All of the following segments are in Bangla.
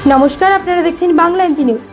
নমস্কার, আপনারা দেখছেন বাংলা এমজি নিউজ।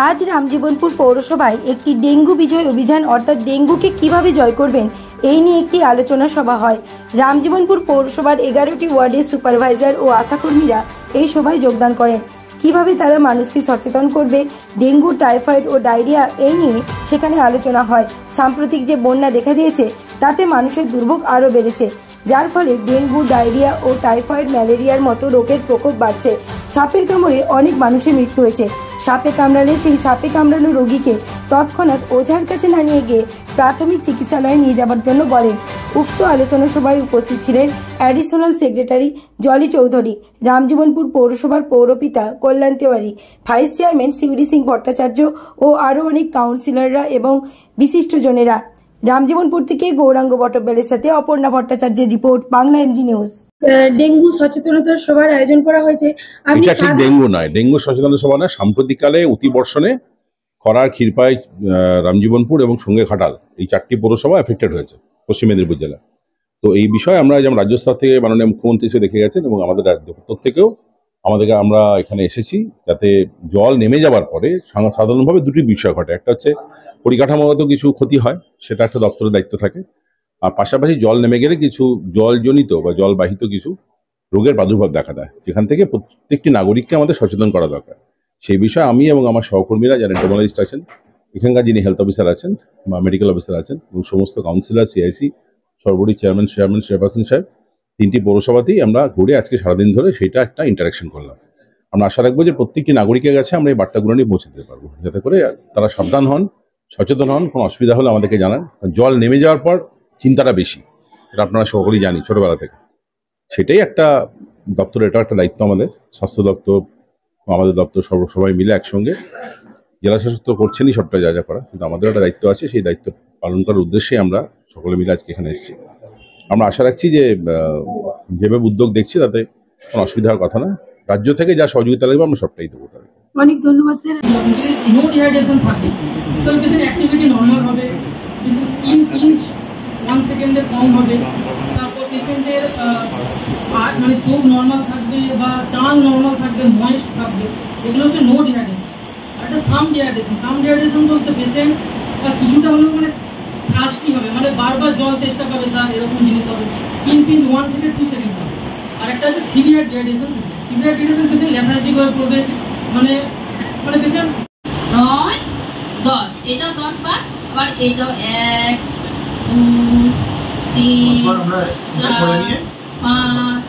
আজ রামজীবনপুর পৌরসভায় একটি ডেঙ্গু বিজয় অভিযান অর্থাৎ ডেঙ্গুকে কিভাবে জয় করবেন এই নিয়ে একটি আলোচনা সভা হয়। রামজীবনপুর পৌরসভার 11টি ওয়ার্ডের সুপারভাইজার ও আশাকর্মীরা এই সভায় যোগদান করেন। কিভাবে তারা মানুষকে সচেতন করবে ডেঙ্গু, টাইফয়েড ও ডায়রিয়া এই নিয়ে সেখানে আলোচনা হয়। সাম্প্রতিক যে বন্যা দেখা দিয়েছে তাতে মানুষের দুর্ভোগ আরও বেড়েছে, যার ফলে ডেঙ্গু, ডায়রিয়া ও টাইফয়েড, ম্যালেরিয়ার মতো রোগের প্রকোপ বাড়ছে। সাপের কামড়ে অনেক মানুষের মৃত্যু হয়েছে। সাপে কামড়ালে সেই সাপে কামড়ানো রোগীকে তৎক্ষণাৎ ওঝার কাছে না নিয়ে গিয়ে প্রাথমিক চিকিৎসালয়ে নিয়ে যাবার জন্য বলেন। উক্ত আলোচনা সভায় উপস্থিত ছিলেন অ্যাডিশনাল সেক্রেটারি জলি চৌধুরী, রামজীবনপুর পৌরসভার পৌরপিতা কল্যাণ তেওয়ারি, ভাইস চেয়ারম্যান শিউরি সিং ভট্টাচার্য ও আরও অনেক কাউন্সিলররা এবং বিশিষ্টজনেরা। রামজীবনপুর থেকে গৌরাঙ্গ বটব্যালের সাথে অপর্ণা ভট্টাচার্যের report, Bangla MG news. Dengue সচেতনতার সভার আয়োজন করা হয়েছে। এটা ঠিক ডেঙ্গু নয়, ডেঙ্গু সচেতনতা সভা নয়। সাম্প্রতিককালে অতিবর্ষণে খরার, ক্ষীরপাই, রামজীবনপুর এবং সঙ্গে ঘাটাল এই 4টি পৌরসভা এফেক্টেড হয়েছে পশ্চিম মেদিনীপুর জেলা। তো এই বিষয়ে আমরা যেমন রাজ্য স্তর থেকে মাননীয় মুখ্যমন্ত্রী এসে দেখে গেছেন এবং আমাদের রাজ্য দপ্তর থেকেও আমরা এখানে এসেছি, যাতে জল নেমে যাওয়ার পরে সাধারণভাবে দুটি বিষয় ঘটে। একটা হচ্ছে পরিকাঠামোগত কিছু ক্ষতি হয়, সেটা একটা দপ্তরের দায়িত্ব থাকে। আর পাশাপাশি জল নেমে গেলে কিছু জলজনিত বা জলবাহিত কিছু রোগের প্রাদুর্ভাব দেখা দেয়, যেখান থেকে প্রত্যেকটি নাগরিককে আমাদের সচেতন করা দরকার। সেই বিষয়ে আমি এবং আমার সহকর্মীরা যারা এন্টোমোলজিস্ট আছেন, এখানকার যিনি হেলথ অফিসার আছেন বা মেডিকেল অফিসার আছেন এবং সমস্ত কাউন্সিলর, সিআইসি, সর্বোপরি চেয়ারম্যান, চেয়ারপারসন সাহেব, 3টি পৌরসভাতেই আমরা ঘুরে আজকে সারাদিন ধরে সেটা একটা ইন্টারাকশন করলাম। আমরা আশা রাখবো যে প্রত্যেকটি নাগরিকের কাছে আমরা এই বার্তাগুলো নিয়ে পৌঁছে দিতে পারবো, যাতে করে তারা সাবধান হন, সচেতন হন। কোনো অসুবিধা হলে আমাদেরকে জানান। জল নেমে যাওয়ার পর চিন্তাটা বেশি, এটা আপনারা সকলেই জানি ছোটবেলা থেকে। সেটাই একটা দপ্তরের, এটা একটা দায়িত্ব আমাদের। স্বাস্থ্য দপ্তর, আমাদের দপ্তর সবাই মিলে একসঙ্গে, জেলা শাসক তো করছেনই সবটা যা যা করা, কিন্তু আমাদের একটা দায়িত্ব আছে। সেই দায়িত্ব পালন করার উদ্দেশ্যে আমরা সকলে মিলে আজকে এখানে এসেছি। আমরা আশা রাখছি যে যেভাবে উদ্যোগ দেখছি তাতে কোনো অসুবিধা হওয়ার কথা না। রাজ্য থেকে যা সহযোগিতা লাগবে আমরা সবটাই দেবো তাদের। অনেক ধন্যবাদ স্যার। নো ডিহাইড্রেশন থাকে তো পেশেন্ট অ্যাক্টিভিটি নর্মাল হবে, স্কিন পিঞ্চ 1 সেকেন্ডে কম হবে, তারপর পেশেন্টের মানে চোখ নর্মাল থাকবে বা টান নর্মাল থাকবে, ময়েস্ট থাকবে। এগুলো হচ্ছে নো ডিহাইড্রেশন। আর একটা সাম ডিহাইড্রেশন বলতে পেশেন্ট কিছুটা হলেও মানে থার্স্টি হবে, মানে বারবার জল তেষ্টা পাবে, তার এরকম জিনিস হবে। স্কিন পিঞ্চ 1 থেকে 2 সেকেন্ড হবে। আর একটা হচ্ছে সিভিয়ার ডিহাইড্রেশন পেশেন্ট লেথার্জিক হয়ে পড়বে, মানে পেশেন্ট 9, 10, এটাও 10 বার, আবার এটাও 1, 2, 3, 4, 5,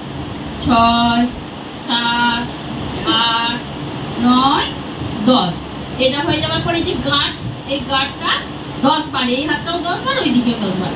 6, 7, 8, 9, 10। এটা হয়ে যাওয়ার পরে যে গাঁট, এই গাঁটটা 10 বার, এই হাতটাও 10 বার, ওই দিকেও 10 বার।